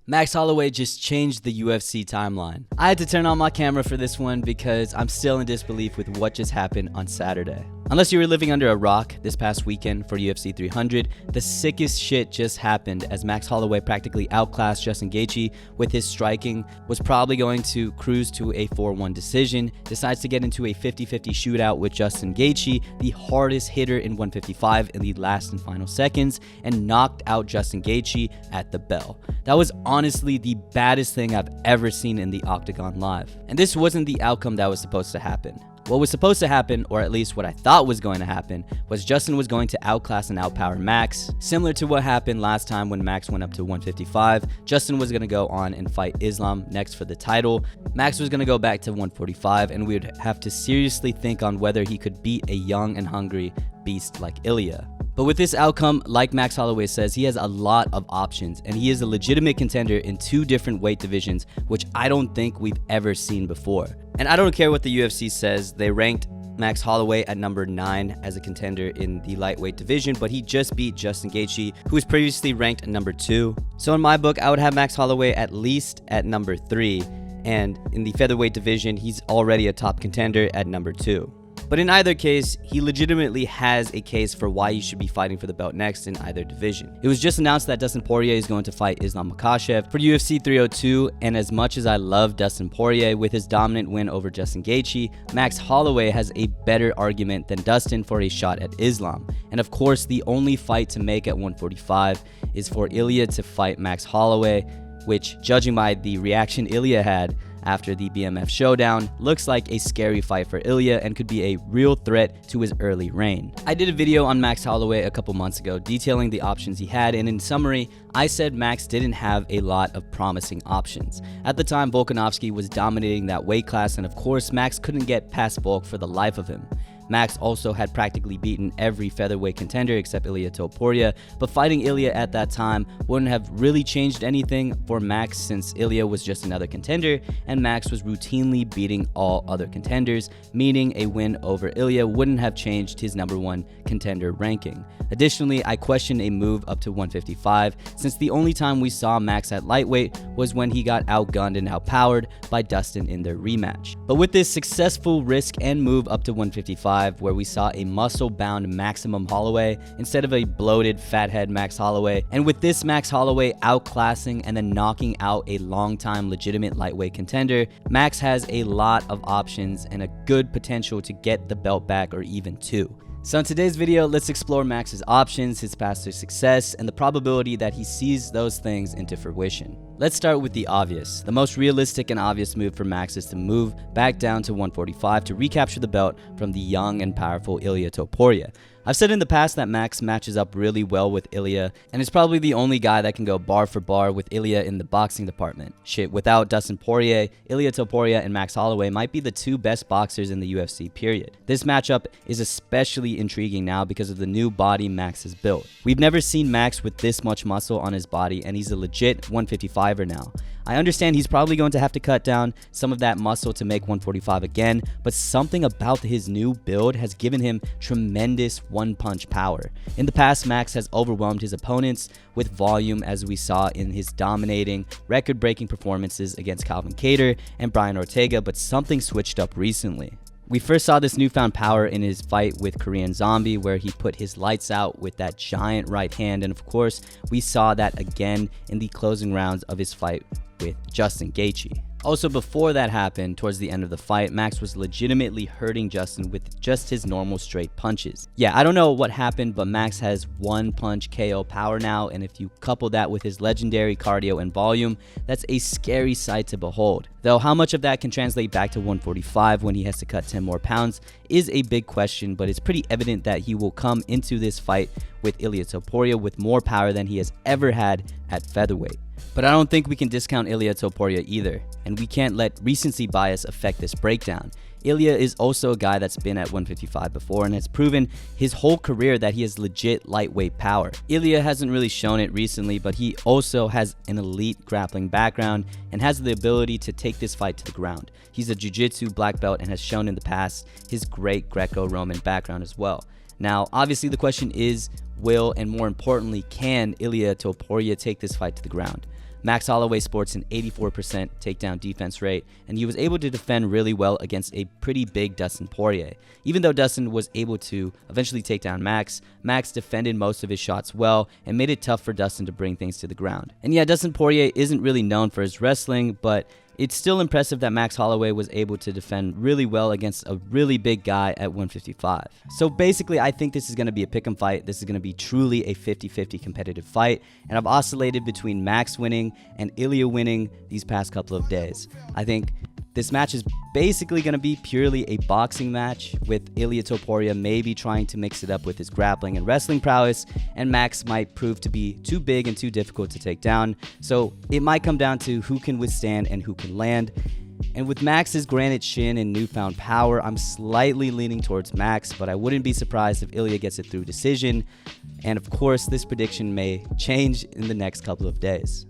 Max Holloway just changed the UFC timeline. I had to turn on my camera for this one because I'm still in disbelief with what just happened on Saturday. Unless you were living under a rock this past weekend for UFC 300, the sickest shit just happened as Max Holloway practically outclassed Justin Gaethje with his striking, was probably going to cruise to a 4-1 decision, decides to get into a 50-50 shootout with Justin Gaethje, the hardest hitter in 155 in the last and final seconds, and knocked out Justin Gaethje at the bell. That was honestly the baddest thing I've ever seen in the Octagon live. And this wasn't the outcome that was supposed to happen. What was supposed to happen, or at least what I thought was going to happen, was Justin was going to outclass and outpower Max. Similar to what happened last time when Max went up to 155, Justin was going to go on and fight Islam next for the title. Max was going to go back to 145, and we would have to seriously think on whether he could beat a young and hungry beast like Ilya. But with this outcome, like Max Holloway says, he has a lot of options, and he is a legitimate contender in 2 different weight divisions, which I don't think we've ever seen before. And I don't care what the UFC says, they ranked Max Holloway at number 9 as a contender in the lightweight division, but he just beat Justin Gaethje, who was previously ranked at number 2. So in my book, I would have Max Holloway at least at number 3, and in the featherweight division, he's already a top contender at number 2. But in either case, he legitimately has a case for why he should be fighting for the belt next in either division. It was just announced that Dustin Poirier is going to fight Islam Makhachev for UFC 302, and as much as I love Dustin Poirier with his dominant win over Justin Gaethje, Max Holloway has a better argument than Dustin for a shot at Islam. And of course, the only fight to make at 145 is for Ilya to fight Max Holloway, which, judging by the reaction Ilya had after the BMF showdown, looks like a scary fight for Ilya and could be a real threat to his early reign. I did a video on Max Holloway a couple months ago detailing the options he had, and in summary, I said Max didn't have a lot of promising options. At the time, Volkanovski was dominating that weight class, and of course, Max couldn't get past Volk for the life of him. Max also had practically beaten every featherweight contender except Ilia Topuria, but fighting Ilya at that time wouldn't have really changed anything for Max since Ilya was just another contender and Max was routinely beating all other contenders, meaning a win over Ilya wouldn't have changed his number 1 contender ranking. Additionally, I question a move up to 155 since the only time we saw Max at lightweight was when he got outgunned and outpowered by Dustin in their rematch. But with this successful risk and move up to 155, where we saw a muscle-bound Maximum Holloway instead of a bloated fathead Max Holloway, and with this Max Holloway outclassing and then knocking out a long-time legitimate lightweight contender, Max has a lot of options and a good potential to get the belt back or even 2. So in today's video, let's explore Max's options, his path to success, and the probability that he sees those things into fruition. Let's start with the obvious. The most realistic and obvious move for Max is to move back down to 145 to recapture the belt from the young and powerful Ilia Topuria. I've said in the past that Max matches up really well with Ilya and is probably the only guy that can go bar for bar with Ilya in the boxing department. Shit, without Dustin Poirier, Ilia Topuria and Max Holloway might be the 2 best boxers in the UFC period. This matchup is especially intriguing now because of the new body Max has built. We've never seen Max with this much muscle on his body, and he's a legit 155er now. I understand he's probably going to have to cut down some of that muscle to make 145 again, but something about his new build has given him tremendous one-punch power. In the past, Max has overwhelmed his opponents with volume, as we saw in his dominating, record-breaking performances against Calvin Kattar and Brian Ortega, but something switched up recently. We first saw this newfound power in his fight with Korean Zombie, where he put his lights out with that giant right hand, and of course, we saw that again in the closing rounds of his fight with Justin Gaethje. Also, before that happened, towards the end of the fight, Max was legitimately hurting Justin with just his normal straight punches. Yeah, I don't know what happened, but Max has one-punch KO power now, and if you couple that with his legendary cardio and volume, that's a scary sight to behold. Though how much of that can translate back to 145 when he has to cut 10 more pounds is a big question, but it's pretty evident that he will come into this fight with Ilia Topuria with more power than he has ever had at featherweight. But I don't think we can discount Ilia Topuria either, and we can't let recency bias affect this breakdown. Ilya is also a guy that's been at 155 before and has proven his whole career that he has legit lightweight power. Ilya hasn't really shown it recently, but he also has an elite grappling background and has the ability to take this fight to the ground. He's a jiu-jitsu black belt and has shown in the past his great Greco-Roman background as well. Now, obviously the question is, will and more importantly, can Ilia Topuria take this fight to the ground? Max Holloway sports an 84% takedown defense rate, and he was able to defend really well against a pretty big Dustin Poirier. Even though Dustin was able to eventually take down Max, Max defended most of his shots well and made it tough for Dustin to bring things to the ground. And yeah, Dustin Poirier isn't really known for his wrestling, but it's still impressive that Max Holloway was able to defend really well against a really big guy at 155. So basically, I think this is going to be a pick'em fight. This is going to be truly a 50-50 competitive fight, and I've oscillated between Max winning and Ilya winning these past couple of days. I think this match is basically going to be purely a boxing match, with Ilya Topuria maybe trying to mix it up with his grappling and wrestling prowess, and Max might prove to be too big and too difficult to take down. So it might come down to who can withstand and who can land. And with Max's granite shin and newfound power, I'm slightly leaning towards Max, but I wouldn't be surprised if Ilya gets it through decision. And of course, this prediction may change in the next couple of days.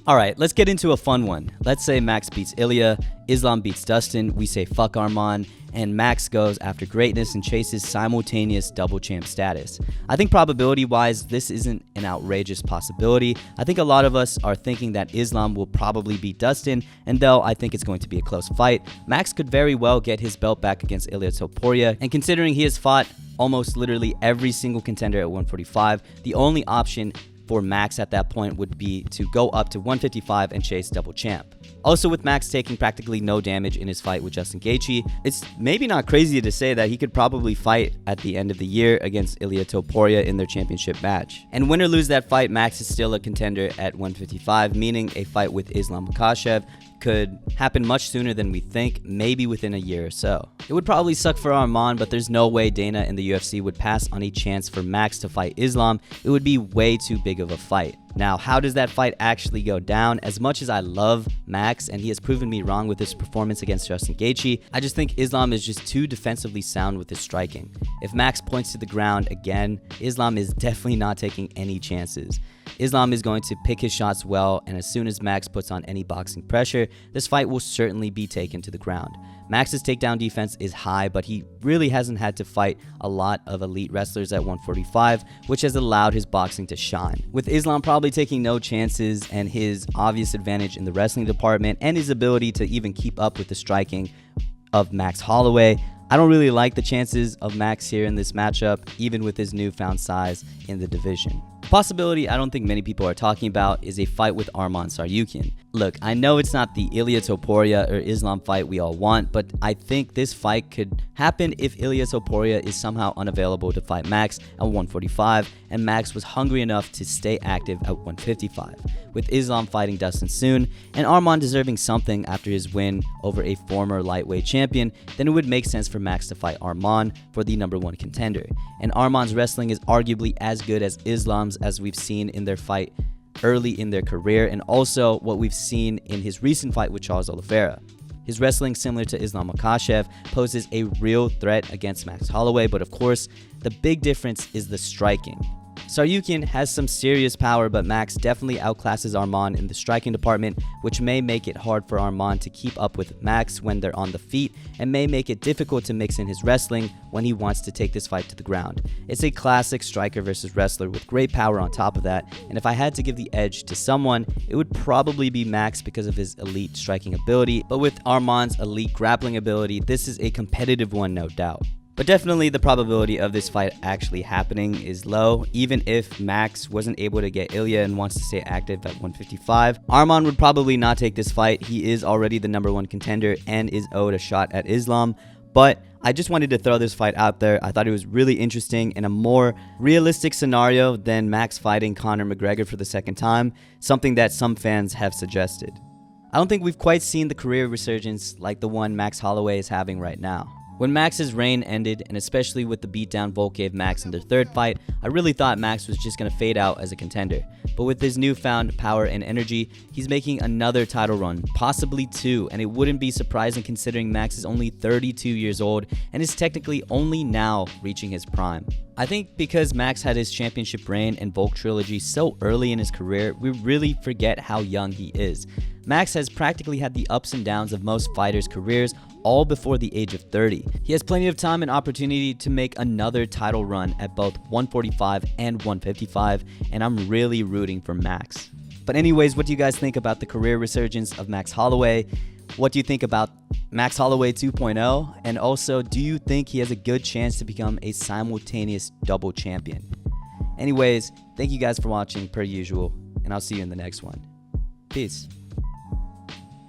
Alright, let's get into a fun one. Let's say Max beats Ilya, Islam beats Dustin, we say fuck Arman, and Max goes after greatness and chases simultaneous double champ status. I think probability-wise, this isn't an outrageous possibility. I think a lot of us are thinking that Islam will probably beat Dustin, and though I think it's going to be a close fight, Max could very well get his belt back against Ilya Topuria, and considering he has fought almost literally every single contender at 145, the only option for Max at that point would be to go up to 155 and chase double champ. Also, with Max taking practically no damage in his fight with Justin Gaethje, it's maybe not crazy to say that he could probably fight at the end of the year against Ilya Topuria in their championship match. And win or lose that fight, Max is still a contender at 155, meaning a fight with Islam Makhachev could happen much sooner than we think, maybe within a year or so. It would probably suck for Arman, but there's no way Dana and the UFC would pass on a chance for Max to fight Islam. It would be way too big of a fight. Now, how does that fight actually go down? As much as I love Max, and he has proven me wrong with his performance against Justin Gaethje, I just think Islam is just too defensively sound with his striking. If Max points to the ground again, Islam is definitely not taking any chances. Islam is going to pick his shots well, and as soon as Max puts on any boxing pressure, this fight will certainly be taken to the ground. Max's takedown defense is high, but he really hasn't had to fight a lot of elite wrestlers at 145, which has allowed his boxing to shine. With Islam probably taking no chances and his obvious advantage in the wrestling department and his ability to even keep up with the striking of Max Holloway, I don't really like the chances of Max here in this matchup, even with his newfound size in the division. The possibility I don't think many people are talking about is a fight with Arman Tsarukyan. Look, I know it's not the Ilya Topuria or Islam fight we all want, but I think this fight could happen if Ilya Topuria is somehow unavailable to fight Max at 145, and Max was hungry enough to stay active at 155. With Islam fighting Dustin soon, and Arman deserving something after his win over a former lightweight champion, then it would make sense for Max to fight Arman for the #1 contender. And Arman's wrestling is arguably as good as Islam's, as we've seen in their fight early in their career, and also what we've seen in his recent fight with Charles Oliveira. His wrestling, similar to Islam Makhachev, poses a real threat against Max Holloway, but of course, the big difference is the striking. Tsarukyan has some serious power, but Max definitely outclasses Arman in the striking department, which may make it hard for Arman to keep up with Max when they're on the feet, and may make it difficult to mix in his wrestling when he wants to take this fight to the ground. It's a classic striker versus wrestler with great power on top of that, and if I had to give the edge to someone, it would probably be Max because of his elite striking ability, but with Arman's elite grappling ability, this is a competitive one, no doubt. But definitely the probability of this fight actually happening is low. Even if Max wasn't able to get Ilya and wants to stay active at 155, Arman would probably not take this fight. He is already the #1 contender and is owed a shot at Islam. But I just wanted to throw this fight out there. I thought it was really interesting and a more realistic scenario than Max fighting Conor McGregor for the second time, something that some fans have suggested. I don't think we've quite seen the career resurgence like the one Max Holloway is having right now. When Max's reign ended, and especially with the beatdown Volk gave Max in their third fight, I really thought Max was just going to fade out as a contender. But with his newfound power and energy, he's making another title run, possibly 2, and it wouldn't be surprising considering Max is only 32 years old and is technically only now reaching his prime. I think because Max had his championship reign and Volk trilogy so early in his career, we really forget how young he is. Max has practically had the ups and downs of most fighters' careers all before the age of 30. He has plenty of time and opportunity to make another title run at both 145 and 155, and I'm really rooting for Max. But anyways, what do you guys think about the career resurgence of Max Holloway? What do you think about Max Holloway 2.0? And also, do you think he has a good chance to become a simultaneous double champion? Anyways, thank you guys for watching per usual, and I'll see you in the next one. Peace.